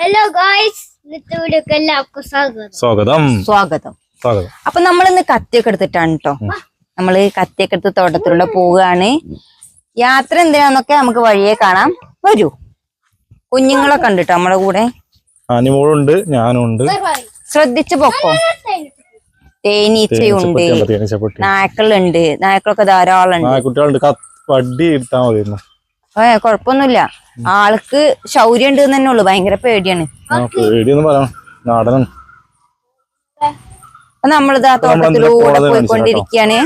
Hello guys, ഇന്നത്തെ വീഡിയോക്ക് എല്ലാവർക്കും സ്വാഗതം. അപ്പൊ നമ്മളിന്ന് കത്തിയൊക്കെ എടുത്തിട്ടാണ് കേട്ടോ. നമ്മള് കത്തിയൊക്കെ എടുത്ത് തോട്ടത്തിലൂടെ പോവുകയാണ്. യാത്ര എന്തിനാന്നൊക്കെ നമുക്ക് വഴിയെ കാണാം. വരൂ. കുഞ്ഞുങ്ങളൊക്കെ ഉണ്ട് കേട്ടോ നമ്മളെ കൂടെ. അനിമോളുണ്ട്, ഞാനുണ്ട്. ശ്രദ്ധിച്ചു പോക്കോ. തേനീച്ചയുണ്ട്, നായ്ക്കളുണ്ട്. നായ്ക്കളൊക്കെ ധാരാളം ഉണ്ട്. വടി എടുത്താ മതിയായിരുന്നു. കൊഴപ്പൊന്നുമില്ല. ആൾക്ക് ശൗര്യം ഉണ്ട് തന്നെ ഉള്ളു. ഭയങ്കര പേടിയാണ്. പേടിയൊന്നും പറയാം, നാടനാണ്. നമ്മളിതാ തോട്ടത്തിലൂടെ പോയിക്കൊണ്ടിരിക്കുകയാണ്.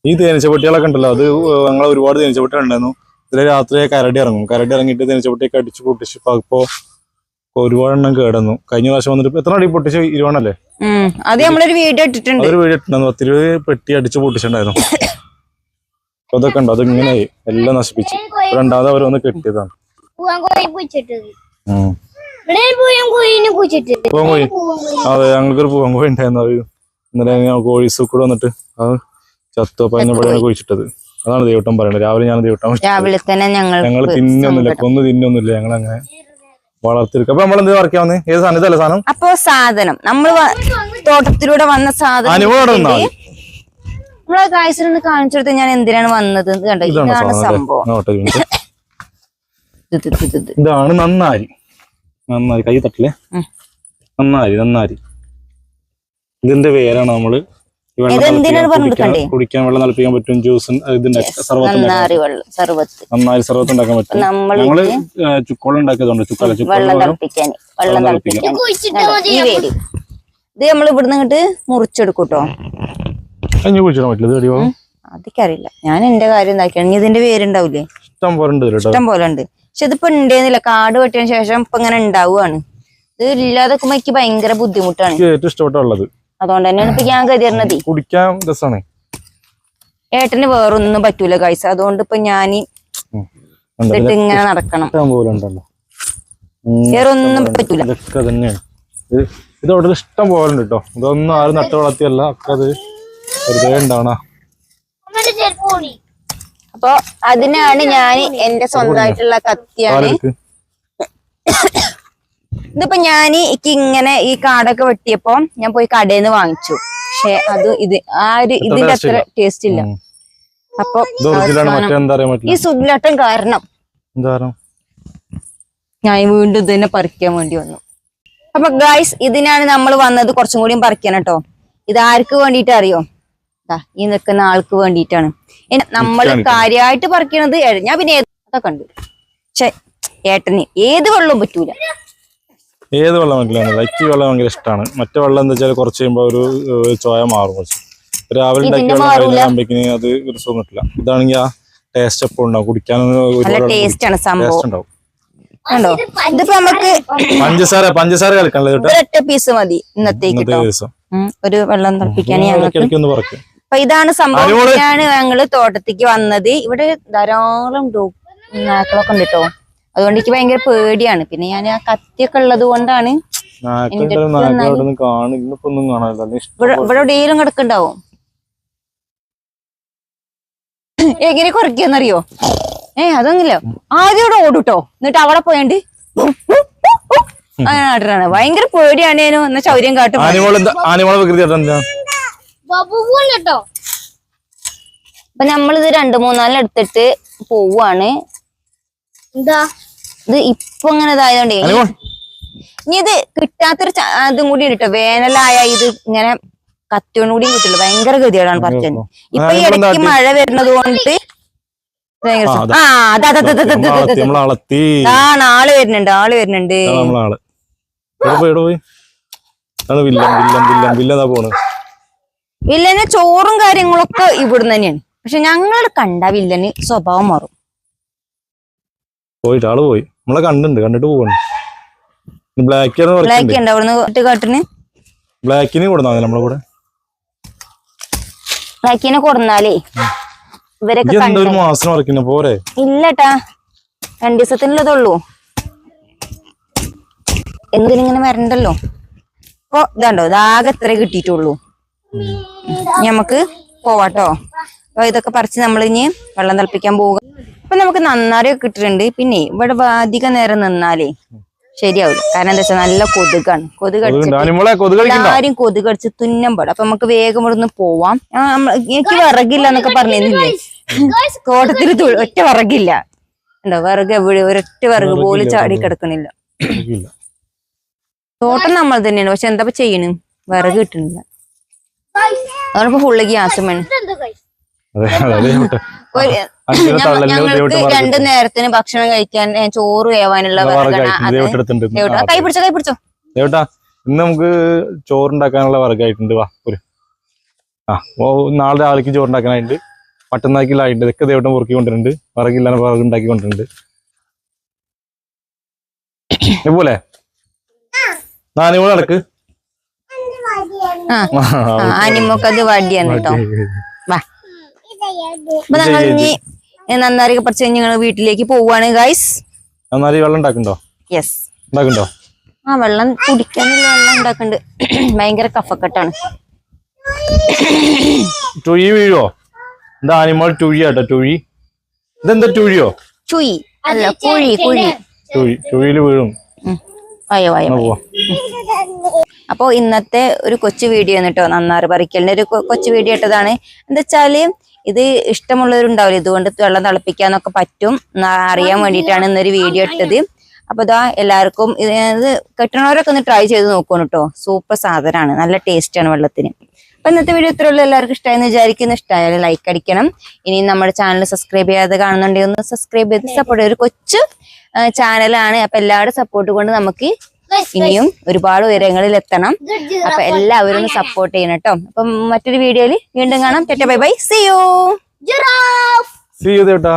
ഈ തേനീച്ചപ്പെട്ടികളൊക്കെ ഉണ്ടല്ലോ, അത് ഞങ്ങൾ ഒരുപാട് തേനീച്ചപ്പെട്ടി ഉണ്ടായിരുന്നു. ഇതിലെ രാത്രി കരടി ഇറങ്ങും. കരടി ഇറങ്ങിയിട്ട് തേനീച്ചപ്പെട്ടിയൊക്കെ അടിച്ച് പൊട്ടിച്ച് ഇപ്പൊ ഒരുപാടെണ്ണം കേടന്നു. കഴിഞ്ഞ പ്രാവശ്യം വന്നിട്ട് എത്ര അടി പൊട്ടിച്ച് 20 അല്ലേ? അത് നമ്മളൊരു വീഡിയോ ഇട്ടിട്ടുണ്ട്. 10-20 പെട്ടി അടിച്ച് പൊട്ടിച്ചിട്ടുണ്ടായിരുന്നു. അതൊക്കെ ഉണ്ടോ, അതിങ്ങനെയായി എല്ലാം നശിപ്പിച്ച്. രണ്ടാമത് അവർ വന്ന് കെട്ടിയതാണ്. അതെ, ഞങ്ങൾക്കൊരു പൂവൻ കോഴി ഉണ്ടായിരുന്നു. അത് ഇന്നലെ കോഴി സൂക്കൂടെ വന്നിട്ട് അത് ചത്തപ്പോ ഇവിടെ കുഴിച്ചിട്ടത്. അതാണ് ദേവട്ടം പറയുന്നത്. രാവിലെ ഞാൻ ദേവട്ടം ഞങ്ങൾ തിന്നൊന്നുമില്ല, കൊന്നു തിന്നൊന്നുമില്ല. ഞങ്ങൾ അങ്ങനെ വളർത്തിയെടുക്കും. അപ്പൊ നമ്മൾ എന്ത് പറിക്കാവുന്ന ഏത് സാധനം? ഇതല്ലേ സാധനം? അപ്പൊ സാധനം നമ്മൾ തോട്ടത്തിലൂടെ വന്ന സാധനം നമ്മളെ കാഴ്ച കാണിച്ചു കൊടുത്ത് ഞാൻ എന്തിനാണ് വന്നത് കണ്ടോ. ഇതാണ് സംഭവം. ഇതാണ് നന്നാരി. നന്നാരി കൈ തട്ടില്ലേ? നന്നാരി ഇതിന്റെ പേരാണ്. നമ്മള് കുടിക്കാൻ വെള്ളം തിളപ്പിക്കാൻ പറ്റും. ജ്യൂസ് നന്നാരി സർവത്ത് ഉണ്ടാക്കാൻ പറ്റും. ഞങ്ങള് ചുക്കോളം ഉണ്ടാക്കിയതുണ്ട്. ഇത് നമ്മൾ ഇവിടുന്ന് ഇങ്ങോട്ട് മുറിച്ചെടുക്കൂട്ടോ. അതൊക്കറിയില്ല. ഞാൻ എന്റെ കാര്യം എന്താക്കിയാണ്. ഇതിന്റെ പേരുണ്ടാവില്ലേ? ഇഷ്ടം പോലെ ഉണ്ട്. പക്ഷെ ഇതിപ്പോ ഉണ്ടേന്നില്ല. കാട് വെട്ടിയതിനു ശേഷം ഇപ്പൊ ഇങ്ങനെ ഉണ്ടാവുകയാണ്. ഇത് ഇല്ലാതെ എനിക്ക് ഭയങ്കര ബുദ്ധിമുട്ടാണ്. ഏറ്റവും ഇഷ്ടപ്പെട്ടത് അതുകൊണ്ട് തന്നെയാണ് ഇപ്പൊ ഞാൻ കരുതുന്നത്. കുടിക്കാൻ രസമാണ്. ഏട്ടന് വേറൊന്നും പറ്റൂല കാഴ്ച. അതുകൊണ്ട് ഇപ്പൊ ഞാൻ ഇങ്ങനെ നടക്കണം. വേറൊന്നും പറ്റൂല. ഇതോടെ ഇഷ്ടം പോലെ ഉണ്ട് കേട്ടോ. ഇതൊന്നും ആരും നട്ട് വളർത്തിയല്ല. ഒക്കെ അത് വെറുതെ ഉണ്ടാവണ. അപ്പൊ അതിനാണ് ഞാൻ എന്റെ സ്വന്തമായിട്ടുള്ള കത്തിയാണ്. ഇതിപ്പോ ഞാൻ ഇങ്ങനെ ഈ കാടൊക്കെ വെട്ടിയപ്പോ ഞാൻ പോയി കടയിൽ നിന്ന് വാങ്ങിച്ചു. പക്ഷെ അത് ഇതിന്റെ അത്ര ടേസ്റ്റ് ഇല്ല. അപ്പൊ ഈ സുബിലട്ടം കാരണം ഞാൻ വീണ്ടും ഇതിനെ പറിക്കാൻ വേണ്ടി വന്നു. അപ്പൊ ഗായ്സ്, ഇതിനാണ് നമ്മൾ വന്നത്. കുറച്ചും കൂടിയും പറിക്കാൻ കേട്ടോ. ഇത് ആർക്ക് വേണ്ടിട്ട് അറിയോ? ഈ നിൽക്കുന്ന ആൾക്ക് വേണ്ടിയിട്ടാണ്. നമ്മൾ കാര്യമായിട്ട് പറിക്കണത്. ഞാൻ പിന്നെ ഏതൊക്കെ ഉണ്ട്. പക്ഷെ ഏട്ടന് ഏത് വെള്ളവും പറ്റൂല. ഏത് വെള്ളം വെക്കില്ല. ലക്കി വെള്ളം ഭയങ്കര ഇഷ്ടമാണ്. മറ്റേ വെള്ളം എന്താ വെച്ചാൽ കുറച്ച് കഴിയുമ്പോ ഒരു ചോയ മാറും. കുറച്ച് രാവിലെ ഉണ്ടാക്കിയ അത് ഒരു സുഖം കിട്ടില്ല. ഇതാണെങ്കിൽ ആ ടേസ്റ്റ് എപ്പോഴും ഉണ്ടാവും. കുടിക്കാനൊന്നും ടേസ്റ്റ് ആണ് സംഭവം. ഉണ്ടാവും. കണ്ടോ, ഇതിപ്പോ നമുക്ക് പഞ്ചസാര കളിക്കാനല്ലേ? ഒറ്റ പീസ് മതി ഇന്നത്തേക്ക് ദിവസം. ഒരു വെള്ളം തിളപ്പിക്കാൻ. അപ്പൊ ഇതാണ് സംഭവം. ഞങ്ങള് തോട്ടത്തേക്ക് വന്നത്. ഇവിടെ ധാരാളം നായ്ക്കളൊക്കെ ഉണ്ട് കേട്ടോ. അതുകൊണ്ട് എനിക്ക് ഭയങ്കര പേടിയാണ്. പിന്നെ ഞാൻ ആ കത്തിയൊക്കെ ഉള്ളത് കൊണ്ടാണ്. ഇവിടെ എവിടെയെങ്കിലും കിടക്കുണ്ടാവും. എങ്ങനെ കുറയ്ക്കാന്നറിയോ? അതൊന്നുമില്ല. ആദ്യം ഇവിടെ ഓടൂട്ടോ. എന്നിട്ട് അവിടെ പോയണ്ട് അങ്ങനെ നാട്ടിലാണ്. ഭയങ്കര പേടിയാണേനു. എന്നാ ചൗര്യം കാട്ടും. അപ്പൊ നമ്മളിത് 2-3 എടുത്തിട്ട് പോവാണ്. ഇത് ഇപ്പൊ ഇങ്ങനെ ഇതായതുകൊണ്ടേ ഇനി ഇത് കിട്ടാത്തൊരു അതും കൂടി കിട്ടോ. വേനലായ ഇത് ഇങ്ങനെ കത്തിയോണ്ട് കൂടി കിട്ടില്ല. ഭയങ്കര ഗതികേടാണ് പറിക്കാൻ. ഇപ്പൊ ഈ ഇടയ്ക്ക് മഴ വരുന്നത് കൊണ്ട് ആള് വരുന്നുണ്ട്. വില്ലന് ചോറും കാര്യങ്ങളൊക്കെ ഇവിടുന്ന് തന്നെയാണ്. പക്ഷെ ഞങ്ങൾ കണ്ട വില്ലന് സ്വഭാവം മാറും. പോയിട്ട് ആള് പോയി. നമ്മളെ കണ്ടിട്ട് പോവാണ്. ബ്ലാക്കിനെ കൊടുന്നാ നമ്മളെ കൂടെ. ബ്ലാക്കിനെ കൊടുന്നാലേ ഇവരൊക്കെ ഇല്ലട്ടാ. 2 ദിവസത്തിനുള്ളതുള്ളൂ. എന്തിനിങ്ങനെ വരണ്ടല്ലോ. അപ്പൊ ഇതാണ്ടോ, ഇതാകെ എത്ര കിട്ടിയിട്ടുള്ളൂ. നമുക്ക് പോവാട്ടോ. അപ്പൊ ഇതൊക്കെ പറിച്ച് നമ്മളിനി വെള്ളം തിളപ്പിക്കാൻ പോവുക. അപ്പൊ നമുക്ക് നന്നാരിയൊക്കെ കിട്ടിയിട്ടുണ്ട്. പിന്നെ ഇവിടെ അധികം നേരം നിന്നാലേ ശരിയാവില്ല. കാരണം എന്താ വെച്ചാൽ നല്ല കൊതുകാണ്. കൊതുക് എല്ലാരും കൊതുക് കടിച്ച് തുന്നം പാടും. അപ്പൊ നമുക്ക് വേഗം ഇവിടുന്ന് പോവാം. എനിക്ക് വിറകില്ല എന്നൊക്കെ പറഞ്ഞിരുന്നില്ലേ, തോട്ടത്തിൽ ഒറ്റ വിറകില്ല. ഉണ്ടോ വിറക് എവിടെ, ഒരൊറ്റ വിറക് പോലും ചാടി കിടക്കണില്ല. തോട്ടം നമ്മൾ തന്നെയാണ്, പക്ഷെ എന്താ ചെയ്യണ്, വിറക് കിട്ടണില്ല. അതോടൊപ്പം ഫുള്ള് ഗ്യാസും വേണം. ഞങ്ങൾക്ക് 2 നേരത്തിന് ഭക്ഷണം കഴിക്കാൻ ചോറ് വേവാനുള്ള കൈ പിടിച്ചോ ദേവട്ടാ. ഇന്ന് നമുക്ക് ചോറുണ്ടാക്കാനുള്ള വർഗമായിട്ടുണ്ട്. വാ ഒരു നാളെ രാവിലേക്ക് ചോറുണ്ടാക്കാനായിട്ട് മട്ടന്നാക്കിലായിട്ടുണ്ട്. ഇതൊക്കെ ദേവട്ടം പൊറുക്കി കൊണ്ടിട്ടുണ്ട്. വിറകില്ലാതെ വിറക് ഉണ്ടാക്കി കൊണ്ടിട്ടുണ്ട്. പോലെ നാനിമോൾ നടക്ക്. അനിമക്കത് വടിയാണ് കേട്ടോ. വാ അപ്പൊ ഞങ്ങൾ ഇനി നന്നാരി പറിച്ച് ഞങ്ങൾ വീട്ടിലേക്ക് പോവാണ് ഗൈസ്. നന്നാരി വെള്ളം ഉണ്ടാക്കണ്ടോ? യെസ് ഉണ്ടാക്കണ്ടോ? ആ വെള്ളം കുടിക്കാനുള്ള വെള്ളം ഉണ്ടാക്കണ്ട്. ഭയങ്കര കഫക്കെട്ടാണ്. ടുഴി വീഴോ? എന്താ അനിമൽ ടുഴിയാട്ടോ? ടുഴി ഇതെന്താ ടുഴിയോ? ചുയി അല്ല കുഴി. ടുഴിയില് വീഴും. അപ്പൊ ഇന്നത്തെ ഒരു കൊച്ചു വീഡിയോ ആണ് കേട്ടോ, നന്നാറ് പറിക്കലിന്റെ ഒരു കൊച്ചു വീഡിയോ ഇട്ടതാണ്. എന്താ വെച്ചാല് ഇത് ഇഷ്ടമുള്ളവരുണ്ടാവില്ല, ഇതുകൊണ്ട് വെള്ളം തിളപ്പിക്കാനൊക്കെ പറ്റും അറിയാൻ വേണ്ടിയിട്ടാണ് ഇന്നൊരു വീഡിയോ ഇട്ടത്. അപ്പൊ ഇതാ എല്ലാവർക്കും ഇത് കെട്ടണവരൊക്കെ ഒന്ന് ട്രൈ ചെയ്ത് നോക്കണം കേട്ടോ. സൂപ്പർ സാധനമാണ്, നല്ല ടേസ്റ്റ് ആണ് വെള്ളത്തിന്. അപ്പൊ ഇന്നത്തെ വീഡിയോ ഇത്രയുള്ള, എല്ലാവർക്കും ഇഷ്ടമായെന്ന് വിചാരിക്കുന്നു. ഇഷ്ടമായാലും ലൈക്ക് അടിക്കണം. ഇനി നമ്മുടെ ചാനൽ സബ്സ്ക്രൈബ് ചെയ്യാതെ കാണുന്നുണ്ടെങ്കിൽ ഒന്ന് സബ്സ്ക്രൈബ് ചെയ്ത് സപ്പോർട്ട് ചെയ്യും. ഒരു കൊച്ചു ചാനലാണ്. അപ്പൊ എല്ലാവരുടെ സപ്പോർട്ട് കൊണ്ട് നമുക്ക് ഇനിയും ഒരുപാട് ഉയരങ്ങളിൽ എത്തണം. അപ്പൊ എല്ലാവരും ഒന്ന് സപ്പോർട്ട് ചെയ്യണം കേട്ടോ. അപ്പം മറ്റൊരു വീഡിയോയിൽ വീണ്ടും കാണാം. Bye bye, see you. ദേവട്ടാ.